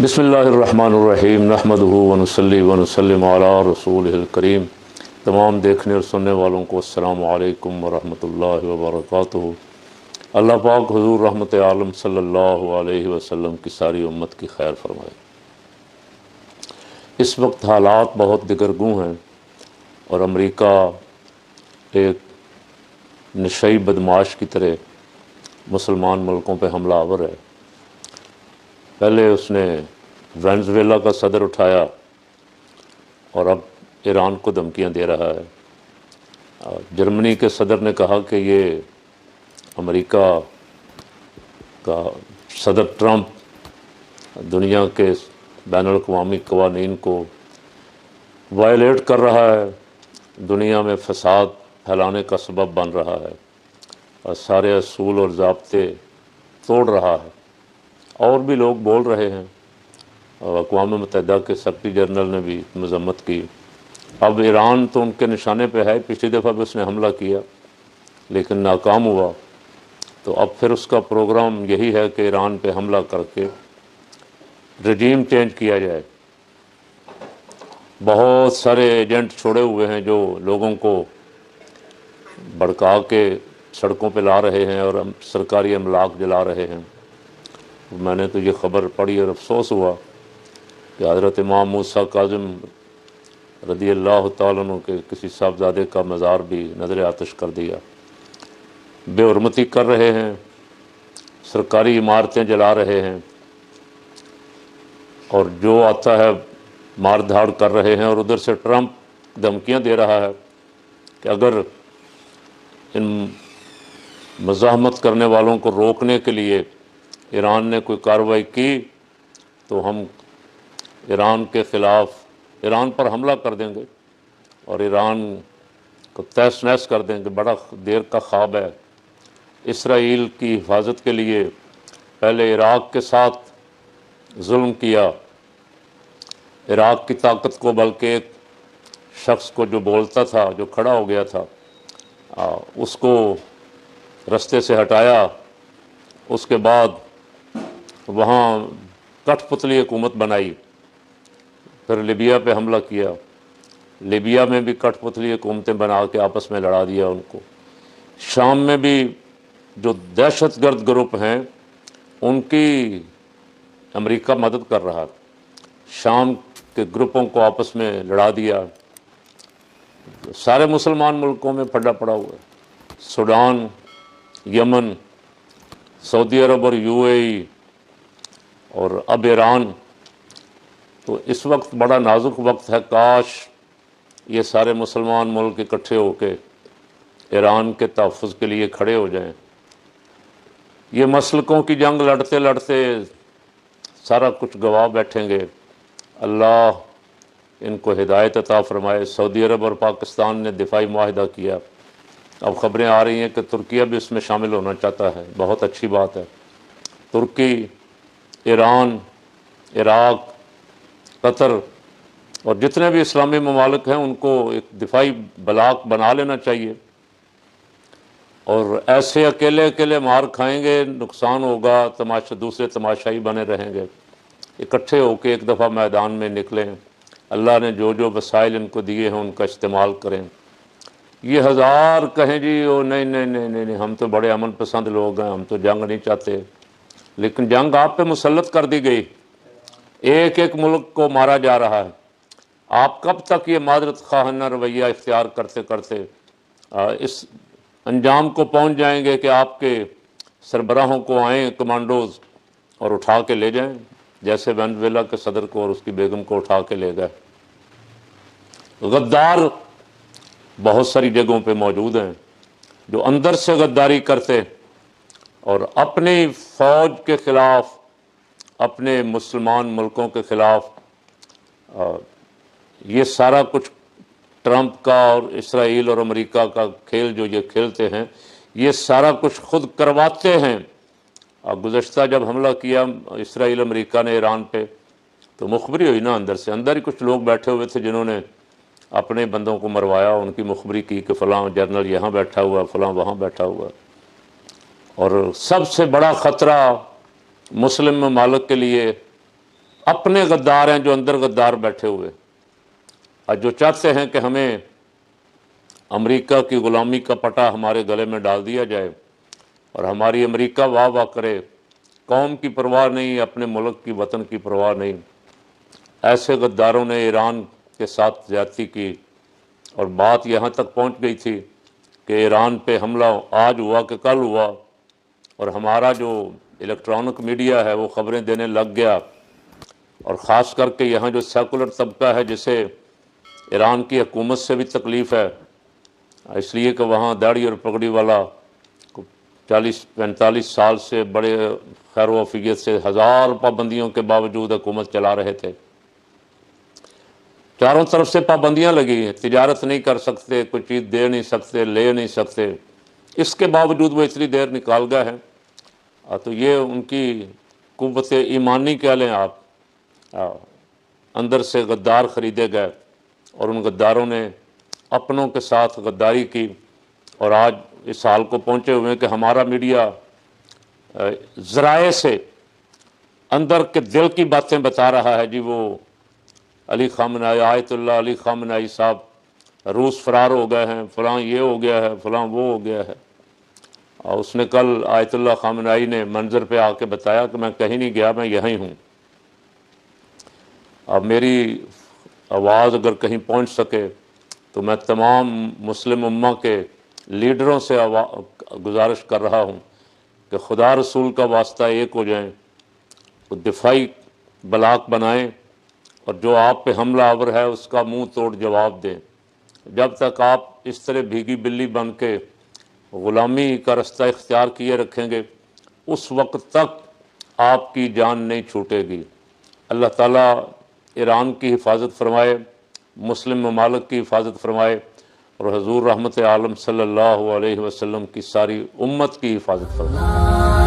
بسم اللہ الرحمن الرحیم نحمدہ ونصلی ونسلم علی رسولہ الکریم۔ تمام دیکھنے اور سننے والوں کو السلام علیکم ورحمۃ اللہ وبرکاتہ۔ اللہ پاک حضور رحمت عالم صلی اللہ علیہ وسلم کی ساری امت کی خیر فرمائے۔ اس وقت حالات بہت دگرگوں ہیں اور امریکہ ایک نشئی بدماش کی طرح مسلمان ملکوں پہ حملہ آور ہے۔ پہلے اس نے وینزویلا کا صدر اٹھایا اور اب ایران کو دھمکیاں دے رہا ہے۔ جرمنی کے صدر نے کہا کہ یہ امریکہ کا صدر ٹرمپ دنیا کے بین الاقوامی قوانین کو وائلیٹ کر رہا ہے، دنیا میں فساد پھیلانے کا سبب بن رہا ہے اور سارے اصول اور ضابطے توڑ رہا ہے۔ اور بھی لوگ بول رہے ہیں، اور اقوام متحدہ کے سیکرٹری جنرل نے بھی مذمت کی۔ اب ایران تو ان کے نشانے پہ ہے، پچھلی دفعہ بھی اس نے حملہ کیا لیکن ناکام ہوا، تو اب پھر اس کا پروگرام یہی ہے کہ ایران پہ حملہ کر کے رجیم چینج کیا جائے۔ بہت سارے ایجنٹ چھوڑے ہوئے ہیں جو لوگوں کو بھڑکا کے سڑکوں پہ لا رہے ہیں اور سرکاری املاک جلا رہے ہیں۔ میں نے تو یہ خبر پڑھی اور افسوس ہوا کہ حضرت امام موسیٰ کاظم رضی اللہ تعالیٰ عنہ کے کسی صاحبزادے کا مزار بھی نظر آتش کر دیا۔ بے حرمتی کر رہے ہیں، سرکاری عمارتیں جلا رہے ہیں اور جو آتا ہے مار دھاڑ کر رہے ہیں، اور ادھر سے ٹرمپ دھمکیاں دے رہا ہے کہ اگر ان مزاحمت کرنے والوں کو روکنے کے لیے ایران نے کوئی کارروائی کی تو ہم ایران کے خلاف ایران پر حملہ کر دیں گے اور ایران کو تہس نہس کر دیں گے۔ بڑا دیر کا خواب ہے۔ اسرائیل کی حفاظت کے لیے پہلے عراق کے ساتھ ظلم کیا، عراق کی طاقت کو، بلکہ ایک شخص کو جو بولتا تھا، جو کھڑا ہو گیا تھا، اس کو رستے سے ہٹایا۔ اس کے بعد وہاں کٹھ پتلی حکومت بنائی، پھر لیبیا پہ حملہ کیا، لیبیا میں بھی کٹھ پتلی حکومتیں بنا کے آپس میں لڑا دیا ان کو۔ شام میں بھی جو دہشت گرد گروپ ہیں ان کی امریکہ مدد کر رہا، شام کے گروپوں کو آپس میں لڑا دیا۔ سارے مسلمان ملکوں میں پھڈا پڑا ہوا ہے، سوڈان، یمن، سعودی عرب اور UAE اور اب ایران۔ تو اس وقت بڑا نازک وقت ہے، کاش یہ سارے مسلمان ملک اکٹھے ہو کے ایران کے تحفظ کے لیے کھڑے ہو جائیں۔ یہ مسلکوں کی جنگ لڑتے لڑتے سارا کچھ گوا بیٹھیں گے۔ اللہ ان کو ہدایت عطا فرمائے۔ سعودی عرب اور پاکستان نے دفاعی معاہدہ کیا، اب خبریں آ رہی ہیں کہ ترکیہ بھی اس میں شامل ہونا چاہتا ہے۔ بہت اچھی بات ہے۔ ترکی، ایران، عراق، قطر اور جتنے بھی اسلامی ممالک ہیں ان کو ایک دفاعی بلاک بنا لینا چاہیے، اور ایسے اکیلے اکیلے مار کھائیں گے، نقصان ہوگا، دوسرے تماشائی بنے رہیں گے۔ اکٹھے ہو کے ایک دفعہ میدان میں نکلیں، اللہ نے جو جو وسائل ان کو دیے ہیں ان کا استعمال کریں۔ یہ ہزار کہیں جی او نہیں نہیں نہیں نہیں ہم تو بڑے امن پسند لوگ ہیں، ہم تو جنگ نہیں چاہتے، لیکن جنگ آپ پہ مسلط کر دی گئی، ایک ایک ملک کو مارا جا رہا ہے۔ آپ کب تک یہ معذرت خواہانہ رویہ اختیار کرتے کرتے اس انجام کو پہنچ جائیں گے کہ آپ کے سربراہوں کو آئیں کمانڈوز اور اٹھا کے لے جائیں، جیسے وینزویلا کے صدر کو اور اس کی بیگم کو اٹھا کے لے گئے۔ غدار بہت ساری جگہوں پہ موجود ہیں جو اندر سے غداری کرتے اور اپنی فوج کے خلاف، اپنے مسلمان ملکوں کے خلاف یہ سارا کچھ ٹرمپ کا اور اسرائیل اور امریکہ کا کھیل جو یہ کھیلتے ہیں، یہ سارا کچھ خود کرواتے ہیں۔ گزشتہ جب حملہ کیا اسرائیل امریکہ نے ایران پہ تو مخبری ہوئی نا، اندر سے اندر ہی کچھ لوگ بیٹھے ہوئے تھے جنہوں نے اپنے بندوں کو مروایا، ان کی مخبری کی کہ فلاں جنرل یہاں بیٹھا ہوا، فلاں وہاں بیٹھا ہوا۔ اور سب سے بڑا خطرہ مسلم ممالک کے لیے اپنے غدار ہیں جو اندر غدار بیٹھے ہوئے، اور جو چاہتے ہیں کہ ہمیں امریکہ کی غلامی کا پٹا ہمارے گلے میں ڈال دیا جائے اور ہماری امریکہ واہ واہ کرے، قوم کی پرواہ نہیں، اپنے ملک کی وطن کی پرواہ نہیں۔ ایسے غداروں نے ایران کے ساتھ زیادتی کی، اور بات یہاں تک پہنچ گئی تھی کہ ایران پہ حملہ آج ہوا کہ کل ہوا، اور ہمارا جو الیکٹرانک میڈیا ہے وہ خبریں دینے لگ گیا، اور خاص کر کے یہاں جو سیکولر طبقہ ہے جسے ایران کی حکومت سے بھی تکلیف ہے، اس لیے کہ وہاں داڑھی اور پگڑی والا 40-45 سال سے بڑے خیر و عافیت سے ہزار پابندیوں کے باوجود حکومت چلا رہے تھے۔ چاروں طرف سے پابندیاں لگی ہیں، تجارت نہیں کر سکتے، کوئی چیز دے نہیں سکتے، لے نہیں سکتے، اس کے باوجود وہ اتنی دیر نکال گئے ہیں۔ تو یہ ان کی قوت ایمانی کہہ لیں آپ، اندر سے غدار خریدے گئے، اور ان غداروں نے اپنوں کے ساتھ غداری کی، اور آج اس حال کو پہنچے ہوئے ہیں کہ ہمارا میڈیا ذرائع سے اندر کے دل کی باتیں بتا رہا ہے۔ جی وہ علی خامنہئی، آیت اللہ علی خامنہئی صاحب روس فرار ہو گئے ہیں، فلاں یہ ہو گیا ہے، فلاں وہ ہو گیا ہے، اور اس نے کل آیت اللہ خامنہئی نے منظر پہ آ کے بتایا کہ میں کہیں نہیں گیا، میں یہیں ہوں۔ اب میری آواز اگر کہیں پہنچ سکے تو میں تمام مسلم امہ کے لیڈروں سے گزارش کر رہا ہوں کہ خدا رسول کا واسطہ ایک ہو جائیں، وہ دفاعی بلاک بنائیں، اور جو آپ پہ حملہ آور ہے اس کا منہ توڑ جواب دیں۔ جب تک آپ اس طرح بھیگی بلی بن کے غلامی کا رستہ اختیار کیے رکھیں گے، اس وقت تک آپ کی جان نہیں چھوٹے گی۔ اللہ تعالیٰ ایران کی حفاظت فرمائے، مسلم ممالک کی حفاظت فرمائے، اور حضور رحمت عالم صلی اللہ علیہ وسلم کی ساری امت کی حفاظت فرمائے۔